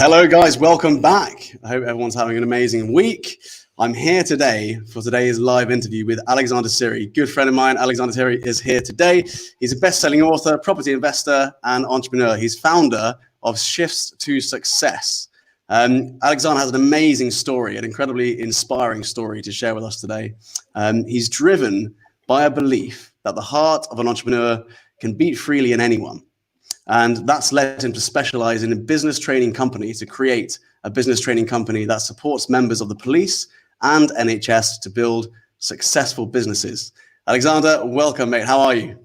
Hello guys, welcome back. I hope everyone's having an amazing week. I'm here today for today's live interview with Alexander Seery. Good friend of mine, Alexander Seery, is here today. He's a best-selling author, property investor, and entrepreneur. He's founder of Shifts to Success. Alexander has an amazing story, an incredibly inspiring story to share with us today. He's driven by a belief that the heart of an entrepreneur can beat freely in anyone. And that's led him to specialize in a business training company, to create a business training company that supports members of the police and NHS to build successful businesses. Alexander, welcome, mate. How are you?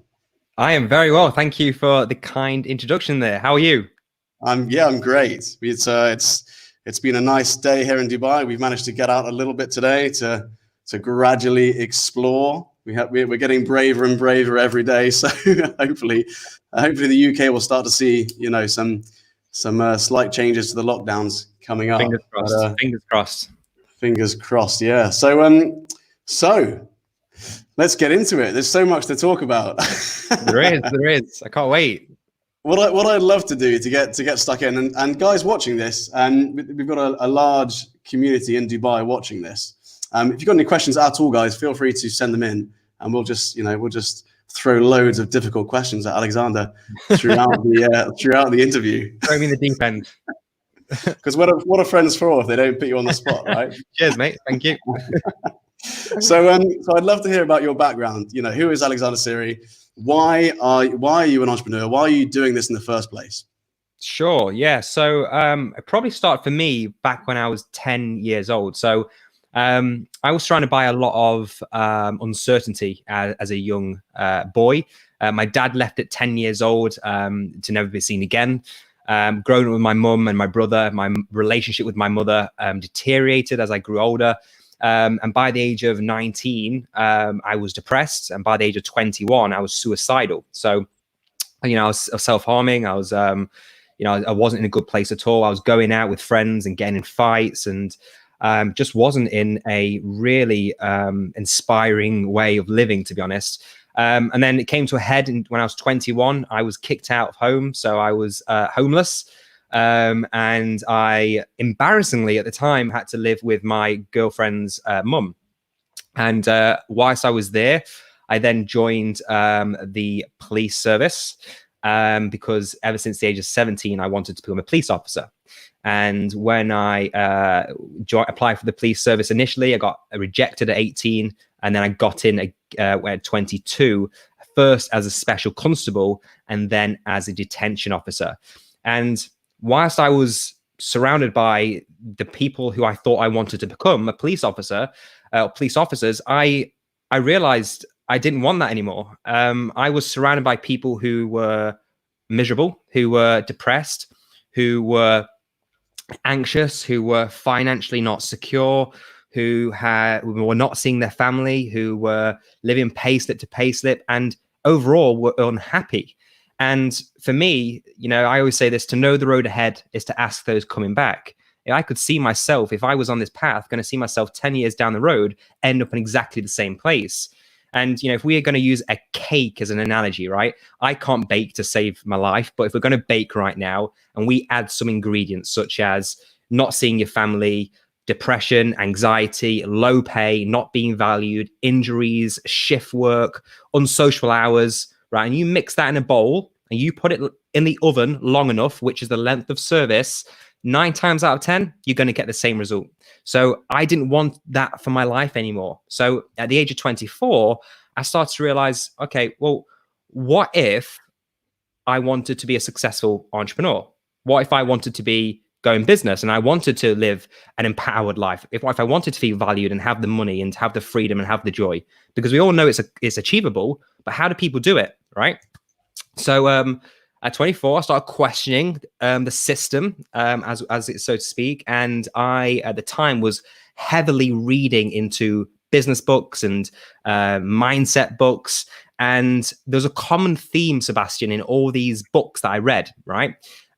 I am very well. Thank you for the kind introduction there. How are you? I'm great. It's been a nice day here in Dubai. We've managed to get out a little bit today to gradually explore. We're getting braver and braver every day. So hopefully the UK will start to see, some slight changes to the lockdowns coming up. Fingers crossed. Fingers crossed. Fingers crossed. Yeah. So let's get into it. There's so much to talk about. There is. I can't wait. What I'd love to do to get stuck in, and guys watching this, we've got a large community in Dubai watching this. If you've got any questions at all, guys, feel free to send them in, and we'll just throw loads of difficult questions at Alexander throughout the interview. Throw me in the deep end. Because what are friends for if they don't put you on the spot, right? Cheers, mate. Thank you. So I'd love to hear about your background. Who is Alexander Seery? Why are you an entrepreneur? Why are you doing this in the first place? Sure. Yeah. So it probably started for me back when I was 10 years old. So I was surrounded by a lot of uncertainty as a young boy. My dad left at 10 years old to never be seen again. Growing up with my mum and my brother, my relationship with my mother deteriorated as I grew older. And by the age of 19, I was depressed. And by the age of 21, I was suicidal. So, I was self-harming. I was, I wasn't in a good place at all. I was going out with friends and getting in fights and just wasn't in a really inspiring way of living, to be honest. And then it came to a head when I was 21. I was kicked out of home. So I was homeless. And I embarrassingly at the time had to live with my girlfriend's mum. And whilst I was there, I then joined the police service because ever since the age of 17, I wanted to become a police officer. And when I applied for the police service initially, I got rejected at 18, and then I got in at 22, first as a special constable and then as a detention officer. And whilst I was surrounded by the people who I thought I wanted to become a police officer, police officers, I realized I didn't want that anymore. I was surrounded by people who were miserable, who were depressed, who were anxious, who were financially not secure, who were not seeing their family, who were living payslip to payslip, and overall were unhappy. And for me, I always say this: to know the road ahead is to ask those coming back. I could see myself, if I was on this path, going to see myself 10 years down the road, end up in exactly the same place. And, if we are going to use a cake as an analogy, right? I can't bake to save my life, but if we're going to bake right now and we add some ingredients such as not seeing your family, depression, anxiety, low pay, not being valued, injuries, shift work, unsocial hours, right? And you mix that in a bowl and you put it in the oven long enough, which is the length of service, 9 times out of 10, you're going to get the same result. So I didn't want that for my life anymore. So at the age of 24, I started to realize, okay, well, what if I wanted to be a successful entrepreneur? What if I wanted to go in business and I wanted to live an empowered life? If I wanted to feel valued and have the money and have the freedom and have the joy? Because we all know it's achievable, but how do people do it, right? So at 24, I started questioning the system, as it so to speak. And I, at the time, was heavily reading into business books and mindset books. And there's a common theme, Sebastian, in all these books that I read, right?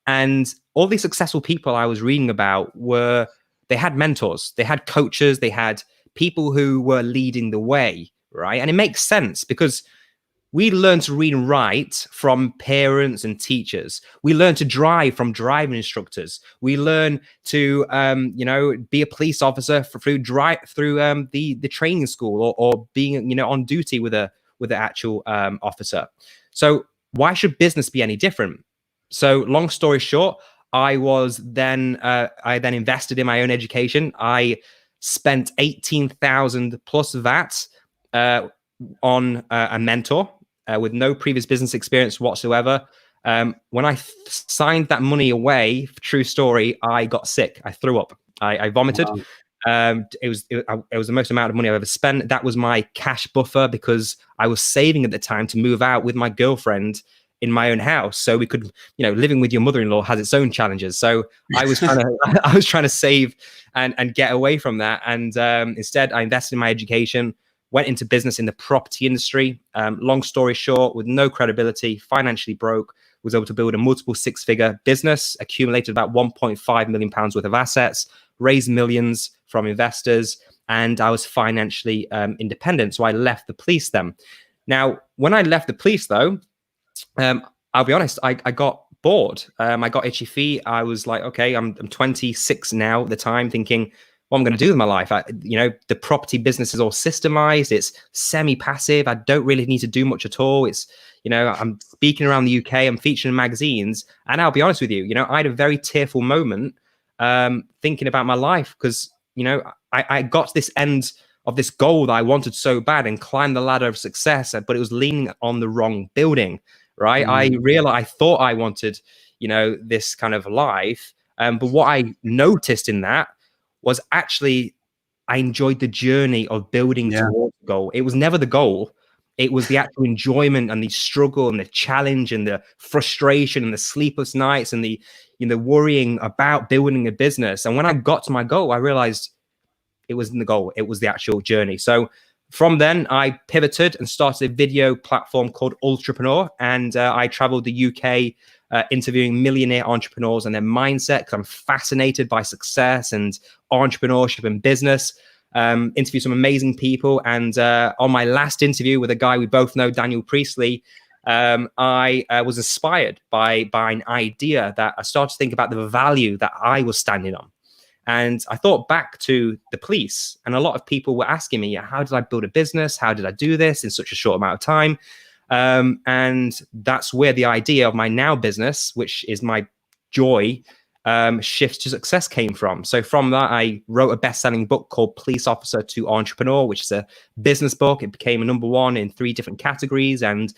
And all these successful people I was reading about they had mentors, they had coaches, they had people who were leading the way, right? And it makes sense because we learn to read and write from parents and teachers. We learn to drive from driving instructors. We learn to, be a police officer through the training school, or being, on duty with an actual officer. So why should business be any different? So long story short, I then invested in my own education. I spent 18,000 plus VAT on a mentor with no previous business experience whatsoever. When I signed that money away, true story, I got sick. I threw up. I vomited. Wow. It was the most amount of money I've ever spent. That was my cash buffer, because I was saving at the time to move out with my girlfriend in my own house, so we could, living with your mother-in-law has its own challenges. So I was trying to save and get away from that. And instead, I invested in my education, went into business in the property industry. Long story short, with no credibility, financially broke, was able to build a multiple six-figure business, accumulated about 1.5 million pounds worth of assets, raised millions from investors, and I was financially independent. So I left the police then. Now, when I left the police, though, I'll be honest, I got bored. I got itchy feet. I was like, okay, I'm 26 now at the time, thinking, what am I going to do with my life? The property business is all systemized. It's semi-passive. I don't really need to do much at all. It's, I'm speaking around the UK. I'm featuring in magazines. And I'll be honest with you, I had a very tearful moment thinking about my life, because, I got to this end of this goal that I wanted so bad and climbed the ladder of success, but it was leaning on the wrong building, right? I realized, I thought I wanted, this kind of life. But what I noticed in that was actually I enjoyed the journey of building towards the goal. It was never the goal. It was the actual enjoyment and the struggle and the challenge and the frustration and the sleepless nights and the worrying about building a business. And when I got to my goal, I realized it wasn't the goal. It was the actual journey. So from then, I pivoted and started a video platform called Ultrapreneur. And I traveled the UK interviewing millionaire entrepreneurs and their mindset, because I'm fascinated by success and entrepreneurship and business. Interviewed some amazing people. And on my last interview with a guy we both know, Daniel Priestley, I was inspired by an idea that I started to think about the value that I was standing on. And I thought back to the police, and a lot of people were asking me, how did I build a business? How did I do this in such a short amount of time? And that's where the idea of my now business, which is my joy, shifts to success came from. So from that, I wrote a best-selling book called Police Officer to Entrepreneur, which is a business book. It became a #1 in 3 different categories. And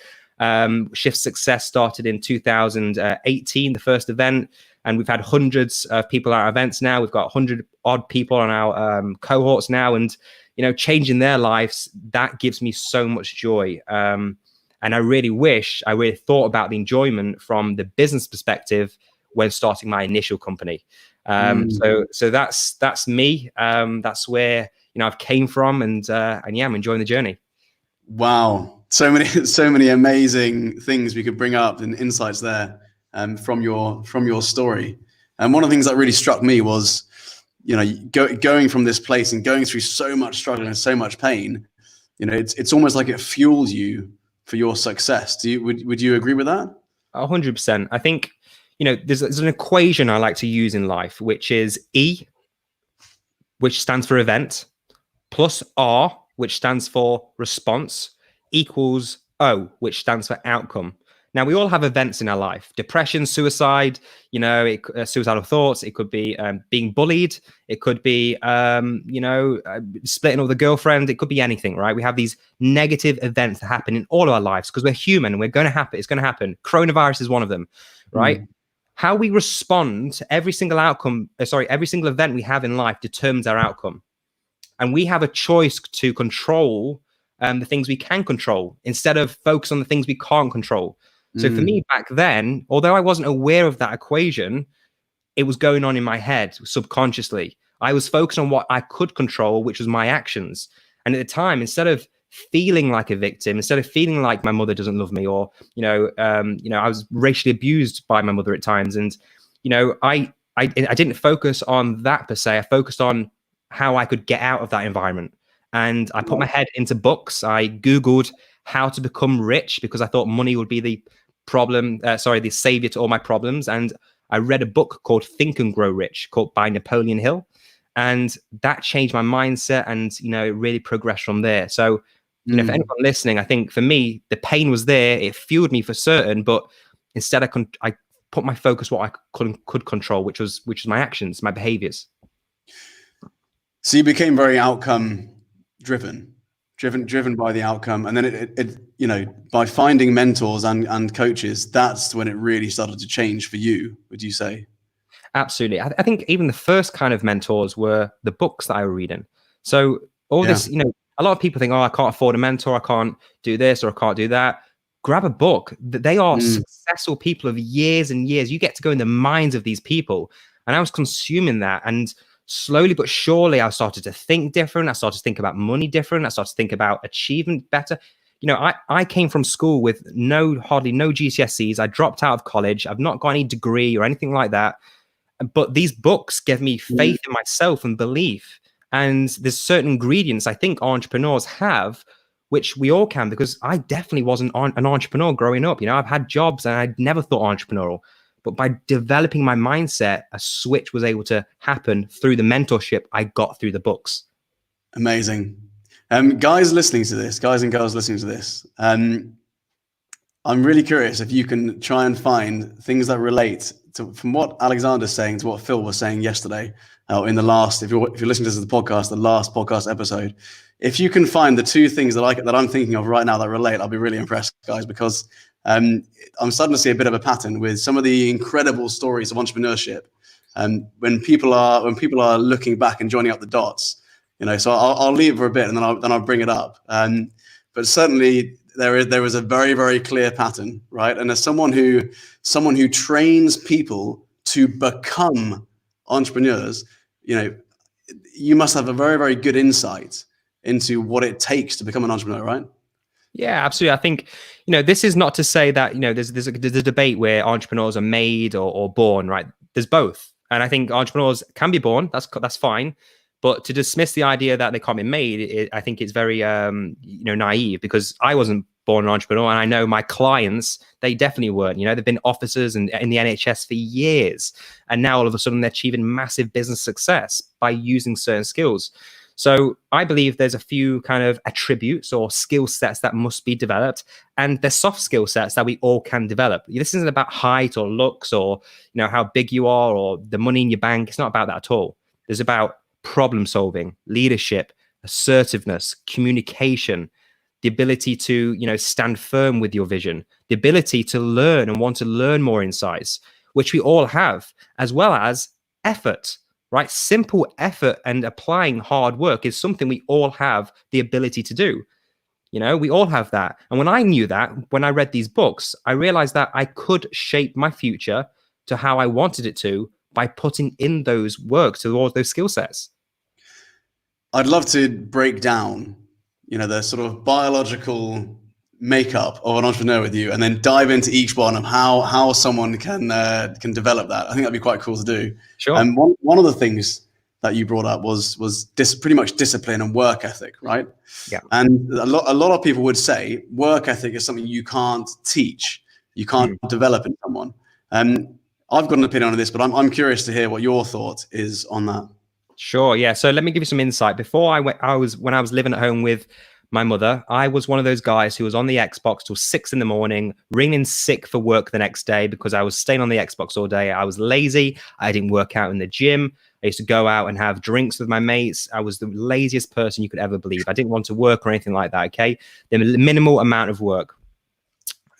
Shift Success started in 2018, the first event. And we've had hundreds of people at our events now. We've got 100 odd people on our cohorts now, and, changing their lives, that gives me so much joy. And I really wish I really thought about the enjoyment from the business perspective when starting my initial company. So that's me. That's where, I've came from, and yeah, I'm enjoying the journey. Wow. So many amazing things we could bring up and insights there. From your story. And one of the things that really struck me was, going from this place and going through so much struggle and so much pain, it's almost like it fuels you for your success. Would you agree with that? 100%. I think, there's an equation I like to use in life, which is E, which stands for event, plus R, which stands for response, equals O, which stands for outcome. Now, we all have events in our life: depression, suicide, suicidal thoughts. It could be being bullied. It could be, splitting with a girlfriend. It could be anything, right? We have these negative events that happen in all of our lives because we're human and we're going to happen. It's going to happen. Coronavirus is one of them, right? How we respond to every single every single event we have in life determines our outcome. And we have a choice to control the things we can control instead of focus on the things we can't control. So for me back then, although I wasn't aware of that equation, it was going on in my head subconsciously. I was focused on what I could control, which was my actions. And at the time, instead of feeling like a victim, instead of feeling like my mother doesn't love me, or, I was racially abused by my mother at times. And, I didn't focus on that per se. I focused on how I could get out of that environment. And I put my head into books. I Googled how to become rich, because I thought money would be the the savior to all my problems. And I read a book called Think and Grow Rich, by Napoleon Hill. And that changed my mindset, and, it really progressed from there. So, for anyone listening, I think for me, the pain was there. It fueled me for certain, but instead I put my focus what I could control, which was my actions, my behaviors. So you became very outcome driven by the outcome. And then it by finding mentors and coaches, that's when it really started to change for you, would you say? Absolutely. I think even the first kind of mentors were the books that I was reading. So all this, a lot of people think, oh, I can't afford a mentor. I can't do this or I can't do that. Grab a book. They are successful people of years and years. You get to go in the minds of these people. And I was consuming that. And slowly but surely, I started to think different. I started to think about money different. I started to think about achievement better. I came from school with hardly no GCSEs. I dropped out of college. I've not got any degree or anything like that. But these books gave me faith in myself and belief. And there's certain ingredients I think entrepreneurs have, which we all can, because I definitely wasn't an entrepreneur growing up. I've had jobs and I'd never thought entrepreneurial. But by developing my mindset, a switch was able to happen through the mentorship I got through the books. Amazing. Guys and girls listening to this, I'm really curious if you can try and find things that relate from what Alexander's saying to what Phil was saying yesterday, in the last, if you're listening to this as the podcast, the last podcast episode. If you can find the two things that I'm thinking of right now that relate, I'll be really impressed, guys, because I'm starting to see a bit of a pattern with some of the incredible stories of entrepreneurship. When people are looking back and joining up the dots, so I'll leave for a bit and then I'll bring it up. But certainly there is a very, very clear pattern, right? And as someone who trains people to become entrepreneurs, you must have a very, very good insight into what it takes to become an entrepreneur, right? Yeah, absolutely. I think, this is not to say that, there's a debate where entrepreneurs are made or born, right? There's both. And I think entrepreneurs can be born. That's fine. But to dismiss the idea that they can't be made, I think it's very, naive, because I wasn't born an entrepreneur, and I know my clients, they definitely weren't. They've been officers in the NHS for years, and now all of a sudden they're achieving massive business success by using certain skills. So I believe there's a few kind of attributes or skill sets that must be developed, and there's soft skill sets that we all can develop. This isn't about height or looks or how big you are or the money in your bank. It's not about that at all. It's about problem solving, leadership, assertiveness, communication, the ability to stand firm with your vision, the ability to learn and want to learn more insights, which we all have, as well as effort. Right? Simple effort and applying hard work is something we all have the ability to do. We all have that. And when I knew that, when I read these books, I realized that I could shape my future to how I wanted it to by putting in those work towards those skill sets. I'd love to break down, the sort of biological makeup of an entrepreneur with you, and then dive into each one of how someone can develop that. I think that'd be quite cool to do. Sure. And one of the things that you brought up was pretty much discipline and work ethic, right? Yeah. And a lot of people would say work ethic is something you can't teach, you can't develop in someone. I've got an opinion on this, but I'm curious to hear what your thought is on that. Sure. Yeah. So let me give you some insight. Before when I was living at home with my mother, I was one of those guys who was on the Xbox till 6 a.m, ringing sick for work the next day because I was staying on the Xbox all day. I was lazy. I didn't work out in the gym. I used to go out and have drinks with my mates. I was the laziest person you could ever believe. I didn't want to work or anything like that. Okay. The minimal amount of work.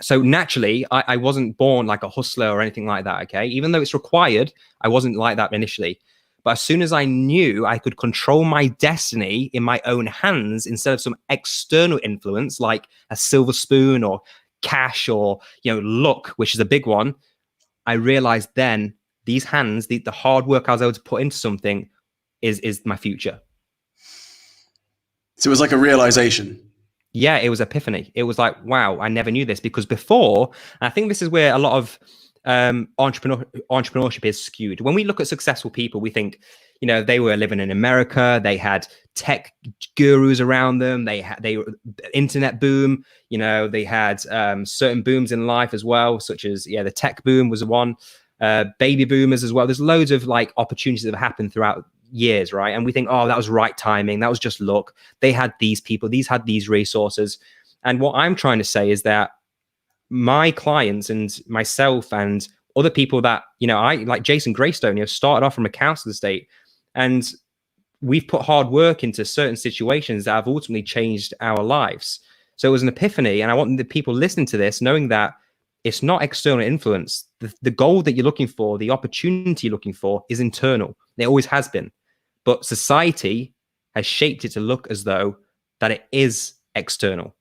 So naturally, I wasn't born like a hustler or anything like that. Okay. Even though it's required, I wasn't like that initially. But as soon as I knew I could control my destiny in my own hands instead of some external influence like a silver spoon or cash or, luck, which is a big one, I realized then these hands, the hard work I was able to put into something is my future. So it was like a realization. Yeah, it was epiphany. It was like, wow, I never knew this, because before, and I think this is where a lot of entrepreneurship is skewed. When we look at successful people, we think, you know, they were living in America, they had tech gurus around them, they were internet boom, you know, they had certain booms in life as well, such as the tech boom was one, baby boomers as well. There's loads of like opportunities that have happened throughout years, right? And we think, oh, that was right timing, that was just luck. They had these people, these had these resources. And what I'm trying to say is that my clients and myself and other people that, you know, I like Jason Greystone, you know, started off from a council estate, and we've put hard work into certain situations that have ultimately changed our lives. So it was an epiphany. And I want the people listening to this knowing that it's not external influence. The goal that you're looking for, the opportunity you're looking for is internal. It always has been. But society has shaped it to look as though that it is external.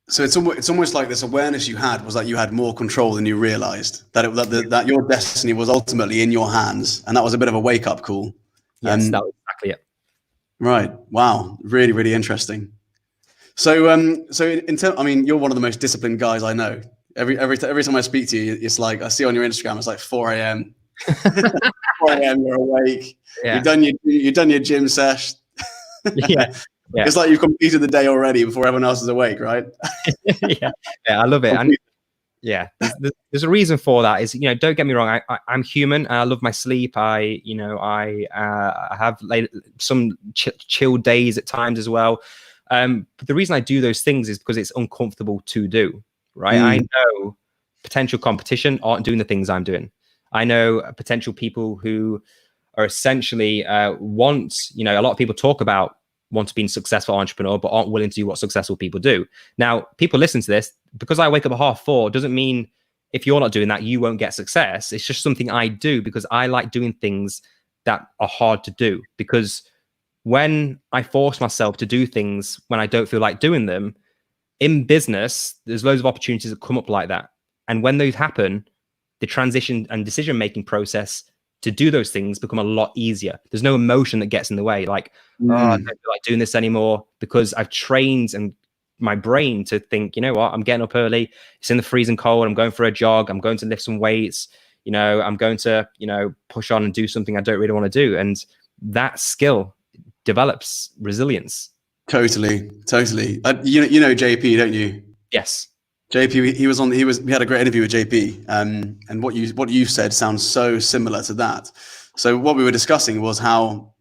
So it's almost like this awareness you had was that you had more control than you realized, that your destiny was ultimately in your hands. And that was a bit of a wake up call. Yes, that was exactly it. Right. Wow. Really, really interesting. So, I mean, you're one of the most disciplined guys I know. Every time I speak to you, it's like, I see on your Instagram, it's like 4 a.m. 4 a.m. You're awake. Yeah. You've done your gym sesh. Yeah. Yeah. It's like you've completed the day already before everyone else is awake, right? Yeah, I love it. And yeah, there's a reason for that. Is, you know, don't get me wrong, I'm human. I love my sleep. I have some chill days at times as well. But the reason I do those things is because it's uncomfortable to do, right? I know potential competition aren't doing the things I'm doing. I know potential people who are essentially want, you know, a lot of people talk about want to be a successful entrepreneur, but aren't willing to do what successful people do. Now, people listen to this, because I wake up at 4:30 doesn't mean if you're not doing that, you won't get success. It's just something I do because I like doing things that are hard to do. Because when I force myself to do things when I don't feel like doing them, in business, there's loads of opportunities that come up like that. And when those happen, the transition and decision-making process to do those things become a lot easier. There's no emotion that gets in the way. Like, oh, I don't feel like doing this anymore, because I've trained and my brain to think, you know what, I'm getting up early. It's in the freezing cold. I'm going for a jog. I'm going to lift some weights. You know, I'm going to, you know, push on and do something I don't really want to do. And that skill develops resilience. Totally. You know JP, don't you? Yes. JP, we had a great interview with JP, and what you said sounds so similar to that. So what we were discussing was how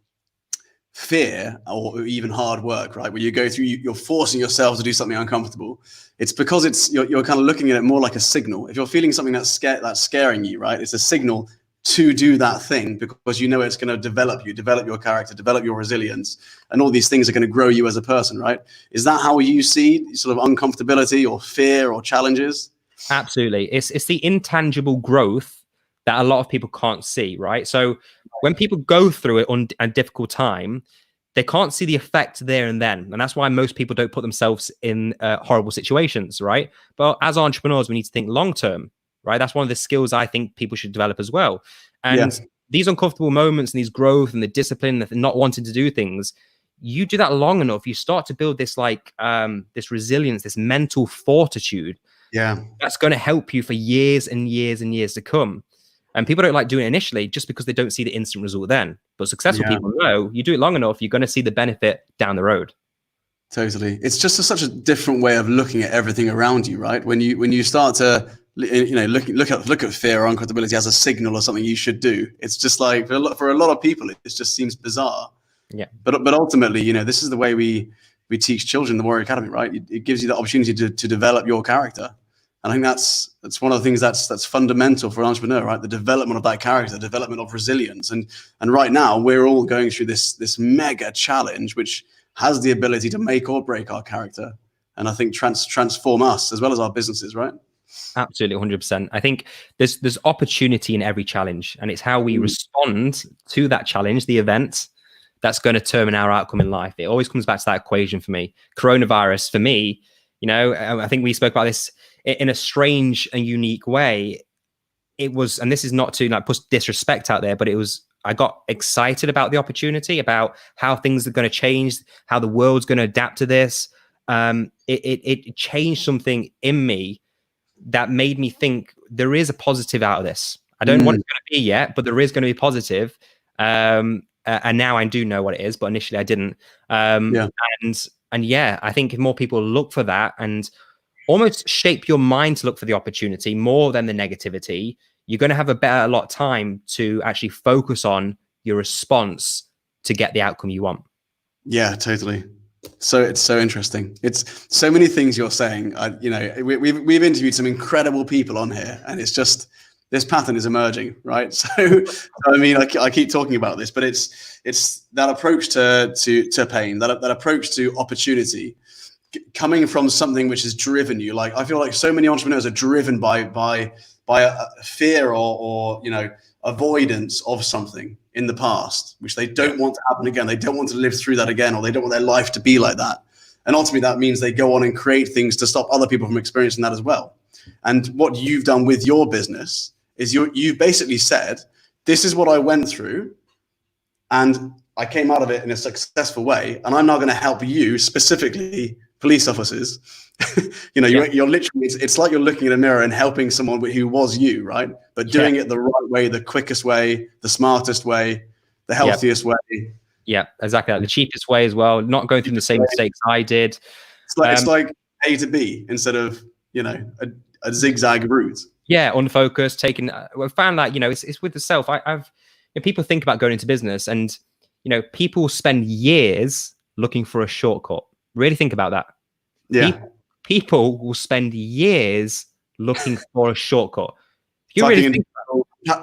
fear, or even hard work, right, where you go through, you're forcing yourself to do something uncomfortable. It's because you're kind of looking at it more like a signal. If you're feeling something that's scaring you, right, it's a signal to do that thing, because you know it's going to develop your character, develop your resilience, and all these things are going to grow you as a person, right? Is that how you see sort of uncomfortability or fear or challenges? Absolutely. It's the intangible growth that a lot of people can't see, right? So when people go through it on a difficult time, they can't see the effect there and then. And that's why most people don't put themselves in horrible situations, right? But as entrepreneurs, we need to think long-term, right? That's one of the skills I think people should develop as well. And these uncomfortable moments and these growth and the discipline and not wanting to do things, you do that long enough, you start to build this like this resilience, this mental fortitude. Yeah. That's going to help you for years and years and years to come. And people don't like doing it initially just because they don't see the instant result then. But successful people know you do it long enough, you're going to see the benefit down the road. Totally. It's just such a different way of looking at everything around you, right? When you start to, you know, look at fear or uncomfortability as a signal or something you should do. It's just like for a lot of people, it just seems bizarre. Yeah. But ultimately, you know, this is the way we teach children in the Warrior Academy, right? It gives you the opportunity to develop your character. And I think that's one of the things that's fundamental for an entrepreneur, right? The development of that character, the development of resilience. And right now we're all going through this mega challenge, which has the ability to make or break our character. And I think transform us as well as our businesses, right? Absolutely, 100%. I think there's opportunity in every challenge, and it's how we respond to that challenge, the event, that's going to determine our outcome in life. It always comes back to that equation for me. Coronavirus, for me, you know, I think we spoke about this in a strange and unique way. It was, and this is not to like put disrespect out there, but it was, I got excited about the opportunity, about how things are going to change, how the world's going to adapt to this. It changed something in me that made me think there is a positive out of this. I don't know what it's going to be yet, but there is going to be positive. And now I do know what it is, but initially I didn't. And yeah, I think if more people look for that and almost shape your mind to look for the opportunity more than the negativity, you're going to have a lot of time to actually focus on your response to get the outcome you want. Yeah, totally. So it's so interesting. It's so many things you're saying. We've interviewed some incredible people on here, and it's just this pattern is emerging, right? So I mean, I keep talking about this, but it's that approach to pain, that approach to opportunity, coming from something which has driven you. Like, I feel like so many entrepreneurs are driven by a fear or avoidance of something in the past, which they don't want to happen again. They don't want to live through that again, or they don't want their life to be like that. And ultimately that means they go on and create things to stop other people from experiencing that as well. And what you've done with your business is you basically said, this is what I went through and I came out of it in a successful way. And I'm now going to help you, specifically police officers. You're literally, it's like you're looking in a mirror and helping someone who was you, right? But doing it the right way, the quickest way, the smartest way, the healthiest way. Yeah, exactly. The cheapest way as well. Not going through the same mistakes I did. It's like A to B instead of, a zigzag route. Yeah, unfocused, taking. I found that, it's with the self. People think about going into business, and people spend years looking for a shortcut. Really think about that. Yeah. People will spend years looking for a shortcut. You really think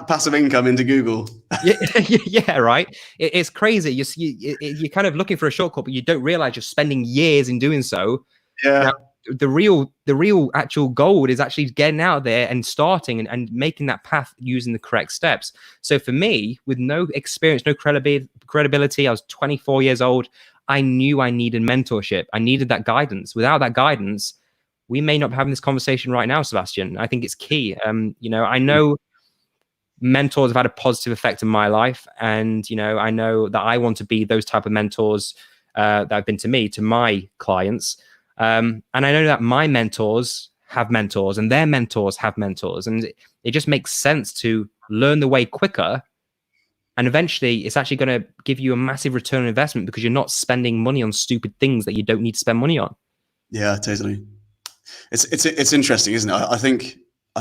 passive income into Google. Yeah, right. It's crazy. You're kind of looking for a shortcut, but you don't realize you're spending years in doing so. Yeah. Now, the real actual goal is actually getting out there and starting and making that path using the correct steps. So for me, with no experience, no credibility, I was 24 years old. I knew I needed mentorship. I needed that guidance. Without that guidance, we may not be having this conversation right now, Sebastian. I think it's key. I know mentors have had a positive effect in my life, and I know that I want to be those type of mentors that have been to me, to my clients. And I know that my mentors have mentors, and their mentors have mentors, and it just makes sense to learn the way quicker. And eventually, it's actually going to give you a massive return on investment because you're not spending money on stupid things that you don't need to spend money on. Yeah, totally. It's interesting, isn't it? I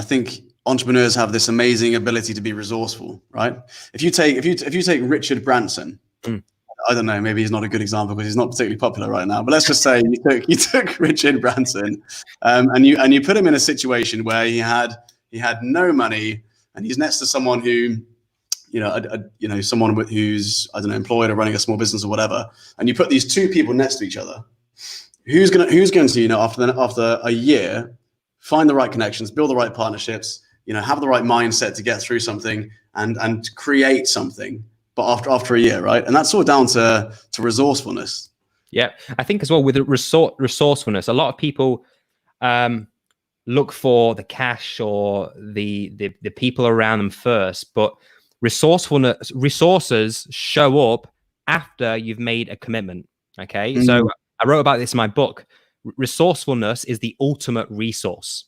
think entrepreneurs have this amazing ability to be resourceful, right? If you take Richard Branson, I don't know, maybe he's not a good example because he's not particularly popular right now. But let's just say you took Richard Branson, and you put him in a situation where he had no money, and he's next to someone who, someone who's, I don't know, employed or running a small business or whatever, and you put these two people next to each other. Who's going to after a year find the right connections, build the right partnerships, have the right mindset to get through something and create something, but after a year, right? And that's all down to resourcefulness. Yeah, I think as well with resourcefulness, a lot of people look for the cash or the people around them first, but resources show up after you've made a commitment. Okay, so I wrote about this in my book. Resourcefulness is the ultimate resource,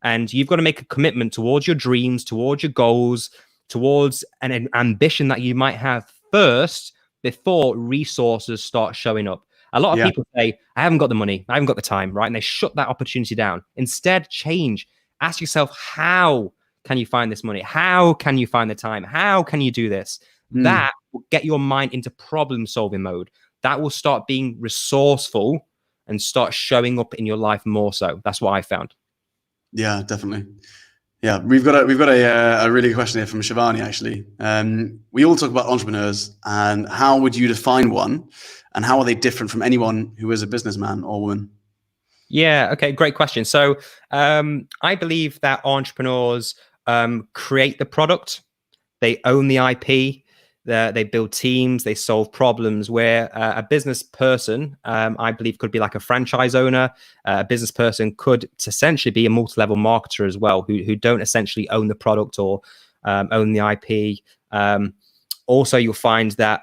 and you've got to make a commitment towards your dreams, towards your goals, towards an ambition that you might have first before resources start showing up. A lot of people say, I haven't got the money, I haven't got the time, right? And they shut that opportunity down. Instead, change. Ask yourself, how can you find this money? How can you find the time? How can you do this? That will get your mind into problem-solving mode. That will start being resourceful and start showing up in your life more so. That's what I found. Yeah, definitely. Yeah, we've got a really good question here from Shivani, actually. We all talk about entrepreneurs, and how would you define one, and how are they different from anyone who is a businessman or woman? Yeah, okay, great question. So I believe that entrepreneurs create the product, they own the IP, they build teams, they solve problems, where a business person, I believe, could be like a franchise owner. A business person could essentially be a multi-level marketer as well, who don't essentially own the product or own the IP. Also, you'll find that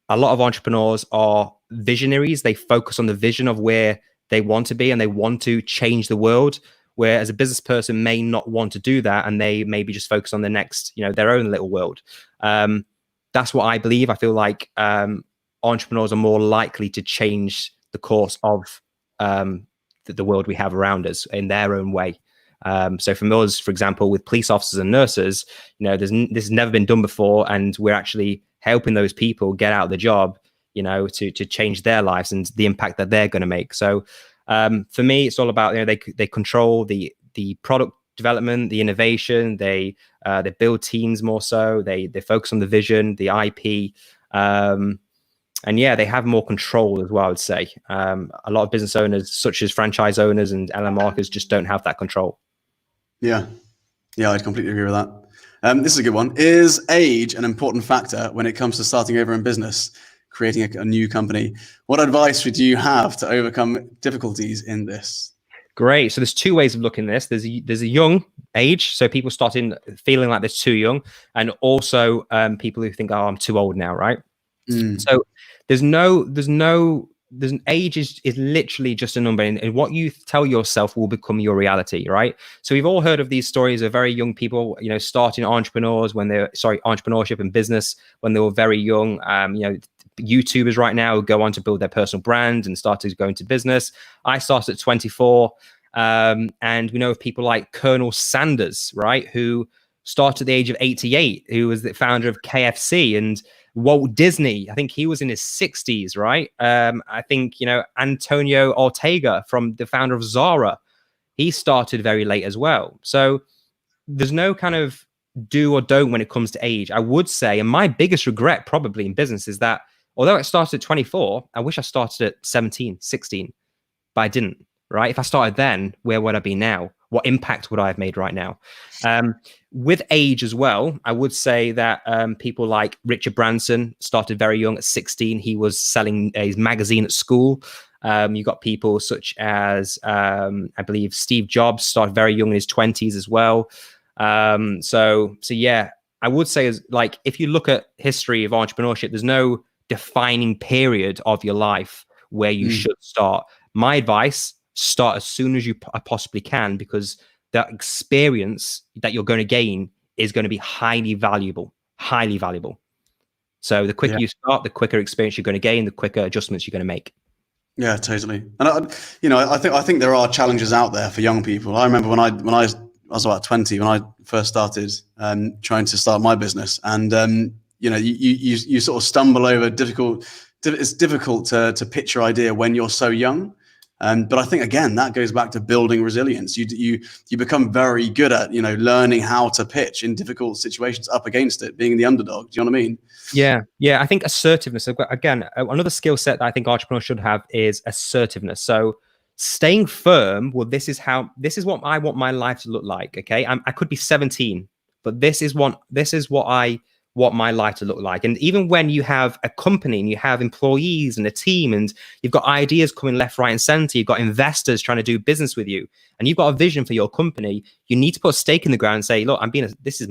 a lot of entrepreneurs are visionaries. They focus on the vision of where they want to be, and they want to change the world. where as a business person may not want to do that, and they maybe just focus on the next, their own little world. That's what I believe. I feel like entrepreneurs are more likely to change the course of the world we have around us in their own way. So for us, for example, with police officers and nurses, this has never been done before, and we're actually helping those people get out of the job, to change their lives and the impact that they're going to make. So for me, it's all about, they control the product development, the innovation. They build teams more so. They focus on the vision, the IP, and yeah, they have more control as well, I would say. A lot of business owners, such as franchise owners and LM marketers, just don't have that control. Yeah, I'd completely agree with that. This is a good one. Is age an important factor when it comes to starting over in business, creating a new company? What advice would you have to overcome difficulties in this? Great. So there's two ways of looking at this. There's a young age, so people starting feeling like they're too young, and also people who think, oh, I'm too old now, right? So there's an age is literally just a number, and what you tell yourself will become your reality, right? So we've all heard of these stories of very young people, starting entrepreneurship and business when they were very young. YouTubers right now go on to build their personal brand and start to go into business. I started at 24, and we know of people like Colonel Sanders, right, who started at the age of 88, who was the founder of KFC, and Walt Disney, I think he was in his 60s, right? I think, Antonio Ortega, from the founder of Zara, he started very late as well. So there's no kind of do or don't when it comes to age. I would say, and my biggest regret probably in business is that although I started at 24, I wish I started at 17, 16, but I didn't, right? If I started then, where would I be now? What impact would I have made right now? With age as well, I would say that people like Richard Branson started very young at 16. He was selling his magazine at school. You got people such as, I believe, Steve Jobs started very young in his 20s as well. So yeah, I would say if you look at history of entrepreneurship, there's no defining period of your life where you should start. My advice: start as soon as you possibly can, because that experience that you're going to gain is going to be highly valuable. So the quicker you start, the quicker experience you're going to gain, the quicker adjustments you're going to make. Yeah, totally. And I think there are challenges out there for young people. I remember when I was about 20 when I first started trying to start my business, and you sort of stumble over it's difficult to pitch your idea when you're so young. But I think, again, that goes back to building resilience. You become very good at, learning how to pitch in difficult situations up against it, being the underdog. Do you know what I mean? Yeah. I think assertiveness, again, another skill set that I think entrepreneurs should have is assertiveness. So staying firm. Well, this is what I want my life to look like. Okay. I could be 17, but this is what I want my life to look like. And even when you have a company and you have employees and a team and you've got ideas coming left, right, and center, you've got investors trying to do business with you, and you've got a vision for your company, you need to put a stake in the ground and say, look, this is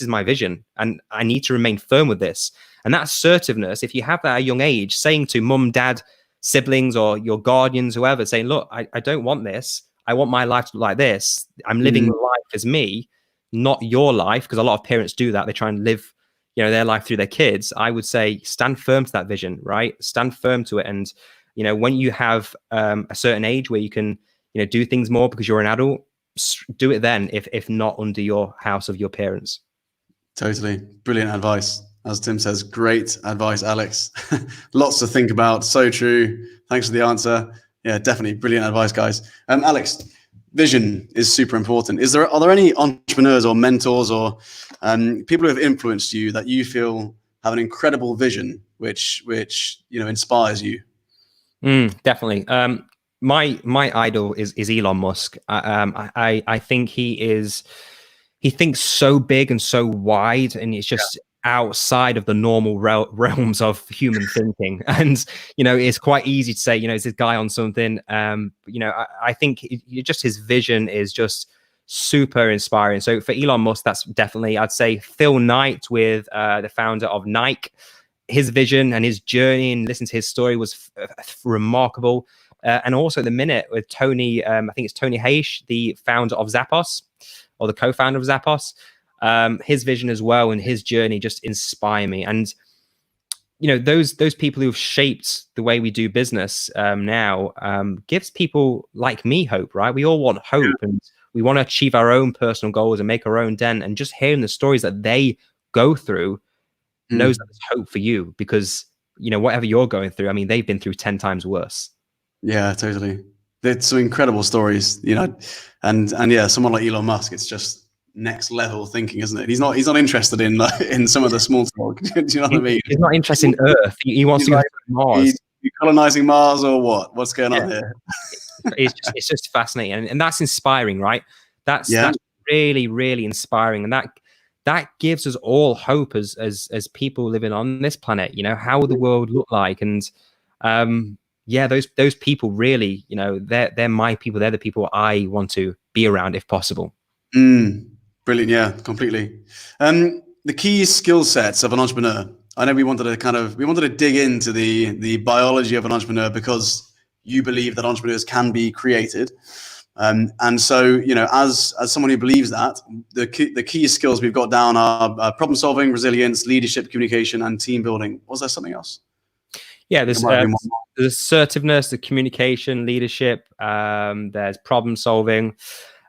my vision, and I need to remain firm with this. And that assertiveness, if you have that at a young age, saying to mum, dad, siblings, or your guardians, whoever, saying, look, I don't want this. I want my life to look like this. I'm living life as me, not your life, because a lot of parents do that. They try and live their life through their kids. I would say stand firm to that vision, right? Stand firm to it. And, when you have a certain age where you can, do things more because you're an adult, do it then, if not under your house of your parents. Totally. Brilliant advice. As Tim says, great advice, Alex. Lots to think about. So true. Thanks for the answer. Yeah, definitely. Brilliant advice, guys. Alex, vision is super important. Are there any entrepreneurs or mentors or people who have influenced you that you feel have an incredible vision, which inspires you? Definitely. My idol is Elon Musk. I think he thinks so big and so wide, and it's just outside of the normal realms of human thinking. And it's quite easy to say, is this guy on something? I think just his vision is just super inspiring. So for Elon Musk, that's definitely, I'd say, Phil Knight, with the founder of Nike. His vision and his journey and listen to his story was remarkable. and also at the minute with Tony, I think it's Tony Hayes, the founder of Zappos, or the co-founder of Zappos. His vision as well and his journey just inspire me. And those people who've shaped the way we do business now gives people like me hope, right? We all want hope, and we want to achieve our own personal goals and make our own dent. And just hearing the stories that they go through knows that there's hope for you, because whatever you're going through, I mean, they've been through 10 times worse. Yeah, totally. It's some incredible stories, and yeah, someone like Elon Musk, it's just next level thinking, isn't it? He's not interested in some of the small talk. Do you know what I mean? He's not interested in Earth. He wants to go to Mars. You colonizing Mars or what? What's going on here? It's just fascinating, and that's inspiring, right? That's really, really inspiring, and that gives us all hope as people living on this planet. How will the world look like? And those people really, they're my people. They're the people I want to be around if possible. Brilliant. Yeah, completely. The key skill sets of an entrepreneur. I know we wanted to dig into the biology of an entrepreneur, because you believe that entrepreneurs can be created. And so, as someone who believes that, the key skills we've got down are problem solving, resilience, leadership, communication, and team building. Was there something else? Yeah, there's assertiveness, the communication, leadership. There's problem solving.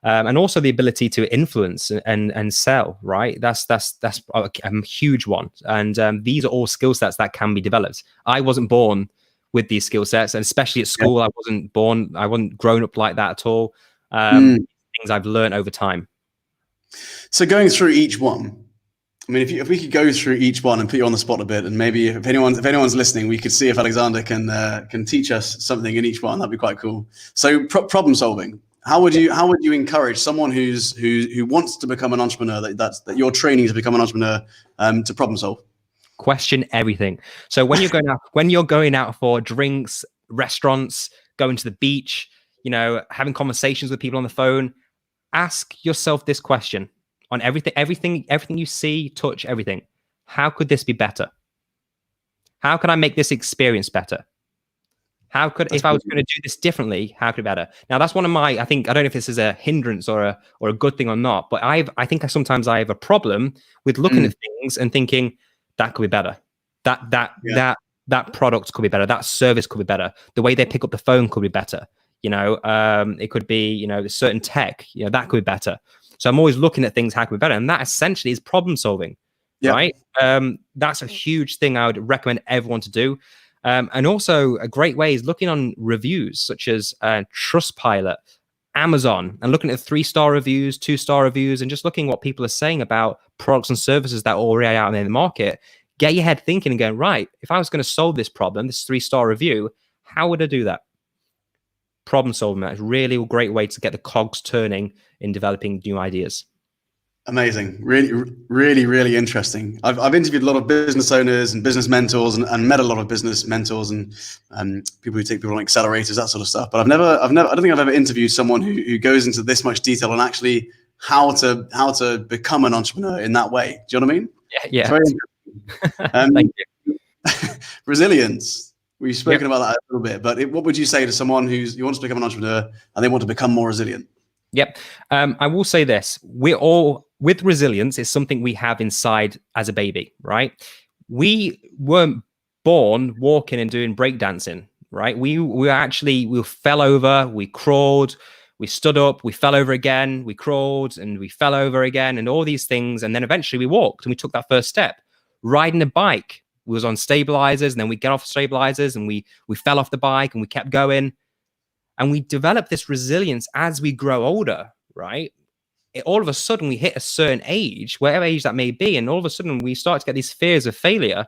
And also the ability to influence and sell, right? That's a huge one. And these are all skill sets that can be developed. I wasn't born with these skill sets, and especially at school, I wasn't grown up like that at all. Things I've learned over time. So going through each one, I mean, if we could go through each one and put you on the spot a bit, and maybe if anyone's listening, we could see if Alexander can teach us something in each one. That'd be quite cool. So problem solving. How would you encourage someone who wants to become an entrepreneur, that you're training to become an entrepreneur, to problem solve? Question everything. So when you're going out for drinks, restaurants, going to the beach, having conversations with people on the phone, ask yourself this question on everything you see, touch, everything. How could this be better? How can I make this experience better? If I was going to do this differently, how could it be better? Now, that's one of my, I don't know if this is a hindrance or a good thing or not, but I think sometimes I have a problem with looking at things and thinking that could be better. That product could be better. That service could be better. The way they pick up the phone could be better. It could be, certain tech, that could be better. So I'm always looking at things, how could be better? And that essentially is problem solving, right? That's a huge thing I would recommend everyone to do. And also a great way is looking on reviews such as Trustpilot, Amazon, and looking at 3-star reviews, 2-star reviews, and just looking what people are saying about products and services that are already out in the market. Get your head thinking and going, right, if I was going to solve this problem, this 3-star review, how would I do that? Problem solving, that's really a great way to get the cogs turning in developing new ideas. Amazing. Really, really, really interesting. I've interviewed a lot of business owners and business mentors and met a lot of business mentors and people who take people on accelerators, that sort of stuff. But I don't think I've ever interviewed someone who goes into this much detail on actually how to become an entrepreneur in that way. Do you know what I mean? Yeah. Thank you. Resilience. We've spoken about that a little bit, but what would you say to someone who wants to become an entrepreneur and they want to become more resilient? Yep. I will say this. We're all, with resilience, is something we have inside as a baby, right? We weren't born walking and doing breakdancing, right? We fell over, we crawled, we stood up, we fell over again, we crawled and we fell over again and all these things. And then eventually we walked and we took that first step. Riding a bike, we was on stabilizers and then we get off stabilizers and we fell off the bike and we kept going. And we develop this resilience as we grow older, right? All of a sudden, we hit a certain age, whatever age that may be, and all of a sudden, we start to get these fears of failure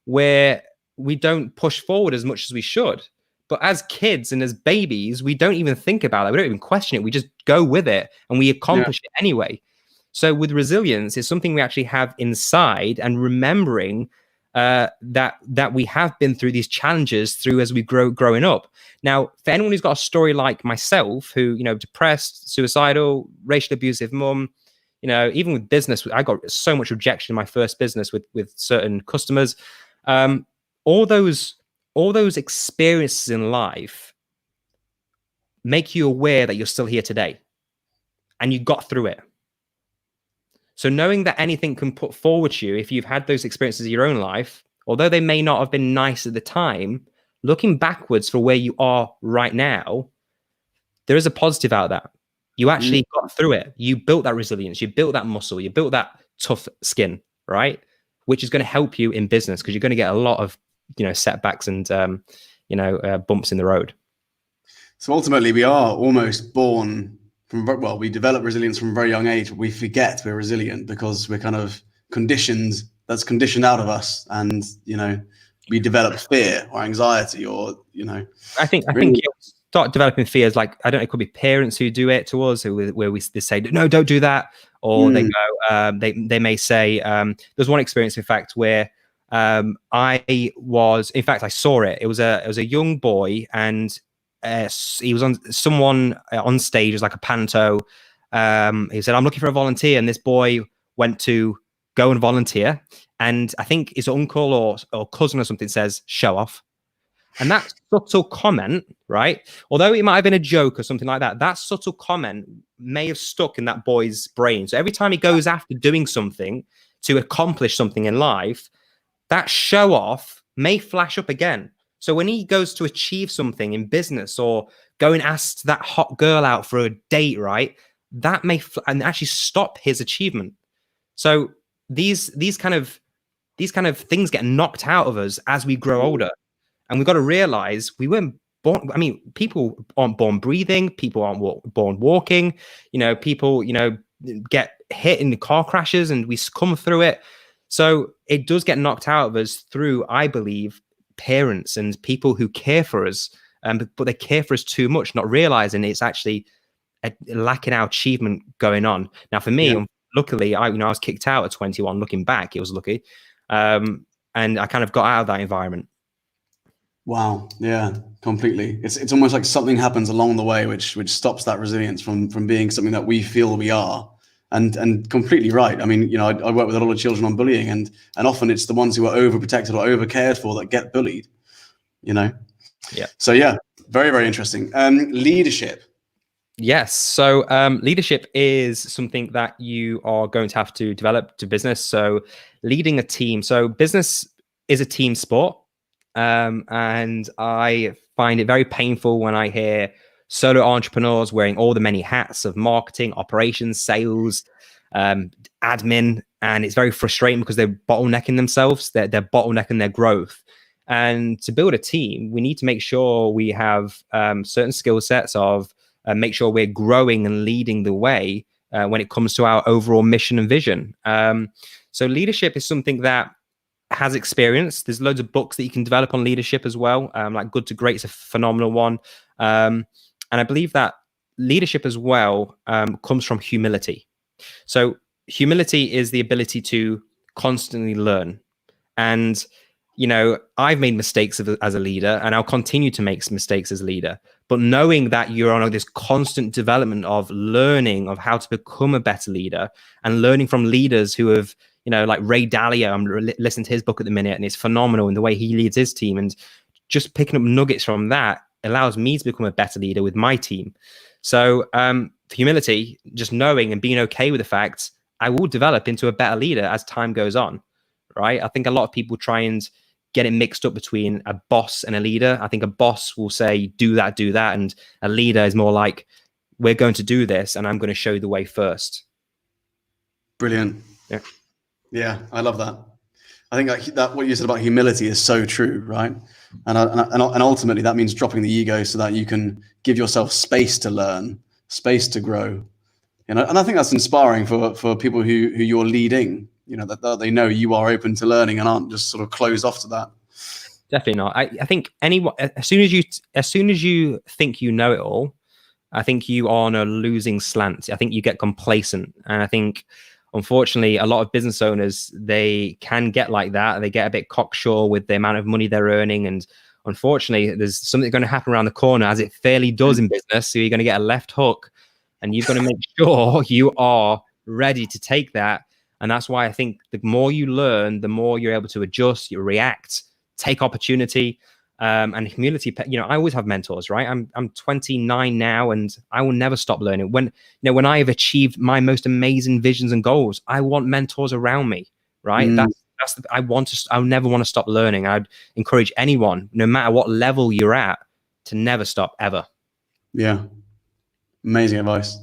where we don't push forward as much as we should. But as kids and as babies, we don't even think about it. We don't even question it. We just go with it, and we accomplish it anyway. So with resilience, it's something we actually have inside, and remembering that we have been through these challenges as we growing up. Now, for anyone who's got a story like myself, who, depressed, suicidal, racially abusive mum, even with business, I got so much rejection in my first business with certain customers. All those experiences in life make you aware that you're still here today and you got through it. So knowing that anything can put forward to you, if you've had those experiences in your own life, although they may not have been nice at the time, looking backwards for where you are right now, there is a positive out of that. You actually got through it. You built that resilience. You built that muscle. You built that tough skin, right? Which is going to help you in business because you're going to get a lot of, setbacks and, bumps in the road. So ultimately, we are almost born we develop resilience from a very young age. We forget we're resilient because we're kind of conditioned. That's conditioned out of us, and we develop fear or anxiety, or I think you start developing fears. Like, I don't know, it could be parents who do it to us, where they say, "No, don't do that," or they go, they may say, there's one experience, in fact, where I saw it. It was a young boy, and he was on stage as like a panto. He said, "I'm looking for a volunteer," and this boy went to go and volunteer, and I think his uncle or cousin or something says, "Show off." And that subtle comment, right, although it might have been a joke or something like that, that subtle comment may have stuck in that boy's brain. So every time he goes after doing something to accomplish something in life, that show off may flash up again. So when he goes to achieve something in business or go and ask that hot girl out for a date, right, that may and actually stop his achievement. So these kind of things get knocked out of us as we grow older, and we've got to realize we weren't born. I mean, people aren't born breathing. People aren't born walking. People get hit in the car crashes, and we come through it. So it does get knocked out of us through, I believe, parents and people who care for us, but they care for us too much, not realizing it's actually a lack in our achievement going on. Now, for me, luckily, I was kicked out at 21. Looking back, it was lucky, and I kind of got out of that environment. Wow. Yeah, completely. It's almost like something happens along the way which stops that resilience from being something that we feel we are. And completely right. I mean, I work with a lot of children on bullying, and often it's the ones who are overprotected or overcared for that get bullied. Yeah. So yeah, very, very interesting. Leadership. Yes. So leadership is something that you are going to have to develop to business. So leading a team. So business is a team sport. And I find it very painful when I hear solo entrepreneurs wearing all the many hats of marketing, operations, sales, admin, and it's very frustrating because they're bottlenecking themselves. They're bottlenecking their growth. And to build a team, we need to make sure we have certain skill sets of make sure we're growing and leading the way when it comes to our overall mission and vision. So leadership is something that has experience. There's loads of books that you can develop on leadership as well. Like Good to Great is a phenomenal one. And I believe that leadership as well comes from humility. So humility is the ability to constantly learn. And, I've made mistakes as a leader, and I'll continue to make mistakes as a leader. But knowing that you're on this constant development of learning of how to become a better leader, and learning from leaders who have, like Ray Dalio, I'm listening to his book at the minute, and it's phenomenal in the way he leads his team, and just picking up nuggets from that allows me to become a better leader with my team. So humility, just knowing and being okay with the fact I will develop into a better leader as time goes on, right? I think a lot of people try and get it mixed up between a boss and a leader. I think a boss will say, do that. And a leader is more like, we're going to do this, and I'm going to show you the way first. Brilliant. Yeah, I love that. I think that what you said about humility is so true, right? And ultimately that means dropping the ego so that you can give yourself space to learn, space to grow. And I think that's inspiring for people who you're leading, that they know you are open to learning and aren't just sort of closed off to that. Definitely not. I think anyone, as soon as you think you know it all, I think you are on a losing slant. I think you get complacent. And I think, unfortunately, a lot of business owners, they can get like that. They get a bit cocksure with the amount of money they're earning. And unfortunately, there's something going to happen around the corner, as it fairly does in business. So you're going to get a left hook, and you've got to make sure you are ready to take that. And that's why I think the more you learn, the more you're able to adjust, you react, take opportunity. and humility. I always have mentors, right? I'm 29 now, and I will never stop learning. When I have achieved my most amazing visions and goals, I want mentors around me, right? I'll never want to stop learning. I'd encourage anyone, no matter what level you're at, to never stop ever. Yeah. Amazing advice.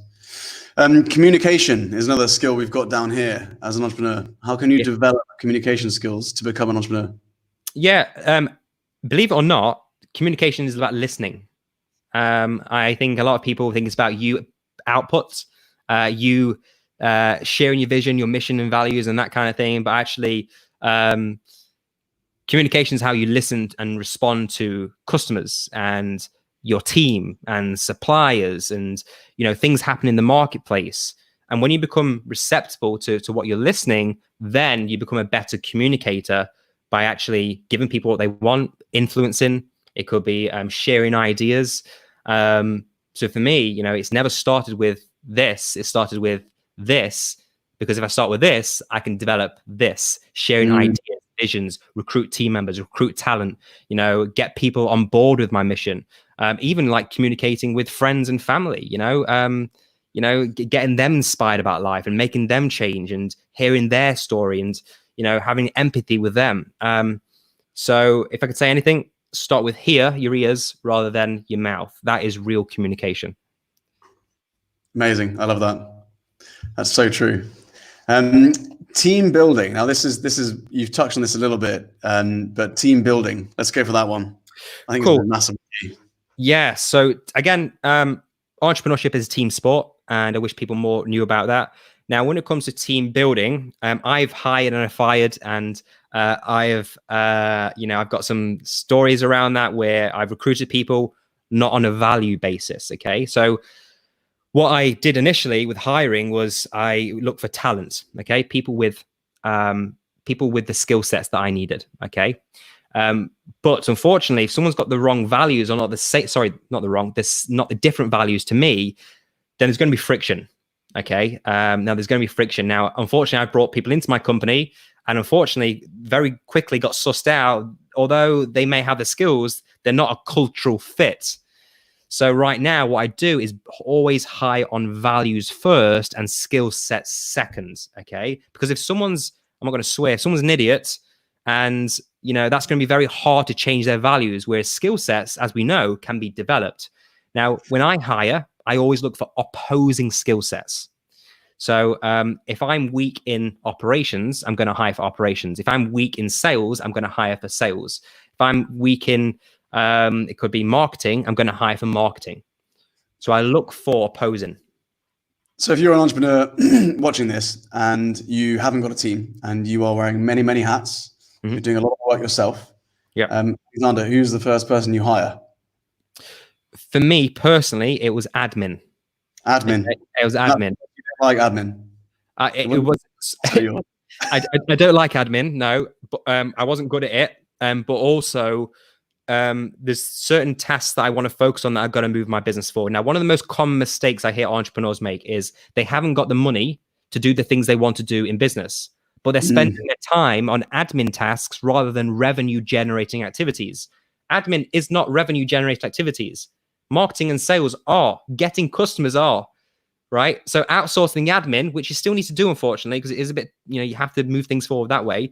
Communication is another skill we've got down here as an entrepreneur. How can you develop communication skills to become an entrepreneur? Yeah. Believe it or not, communication is about listening. I think a lot of people think it's about you outputs, you sharing your vision, your mission and values and that kind of thing. But actually, communication is how you listen and respond to customers and your team and suppliers, and things happen in the marketplace. And when you become receptible to what you're listening, then you become a better communicator by actually giving people what they want, influencing. It could be sharing ideas. So for me, it's never started with this. It started with this, because if I start with this, I can develop this, sharing ideas, visions, recruit team members, recruit talent, get people on board with my mission. Even like communicating with friends and family, getting them inspired about life and making them change and hearing their story and, having empathy with them. So if I could say anything, start with your ears rather than your mouth. That is real communication. Amazing. I love that. That's so true. Team building. Now this is you've touched on this a little bit, but team building. Let's go for that one. I think it's a massive key. Yeah. So again, entrepreneurship is a team sport, and I wish people more knew about that. Now, when it comes to team building, I've hired and I've fired, and I've got some stories around that where I've recruited people not on a value basis. Okay, so what I did initially with hiring was I looked for talent. Okay, people with the skill sets that I needed. Okay. But unfortunately, if someone's got the wrong values or not the different values to me, then there's going to be friction. Okay. Now there's going to be friction. Now, unfortunately, I brought people into my company, and unfortunately, very quickly got sussed out. Although they may have the skills, they're not a cultural fit. So right now, what I do is always hire on values first and skill sets second. Okay. Because if I'm not going to swear, if someone's an idiot, and that's going to be very hard to change their values, whereas skill sets, as we know, can be developed. Now, when I hire, I always look for opposing skill sets. So if I'm weak in operations, I'm going to hire for operations. If I'm weak in sales, I'm going to hire for sales. If I'm weak in it could be marketing, I'm going to hire for marketing. So I look for opposing. So if you're an entrepreneur watching this and you haven't got a team and you are wearing many, many hats, you're doing a lot of work yourself. Yeah. Alexander, who's the first person you hire? For me personally, it was admin. Admin. It was admin. You don't like admin? It was. I don't like admin. No, but I wasn't good at it. But also, there's certain tasks that I want to focus on that I've got to move my business forward. Now, one of the most common mistakes I hear entrepreneurs make is they haven't got the money to do the things they want to do in business, but they're spending their time on admin tasks rather than revenue generating activities. Admin is not revenue generating activities. Marketing and sales are. Getting customers are. Right? So outsourcing the admin, which you still need to do, unfortunately, because it is a bit, you have to move things forward that way.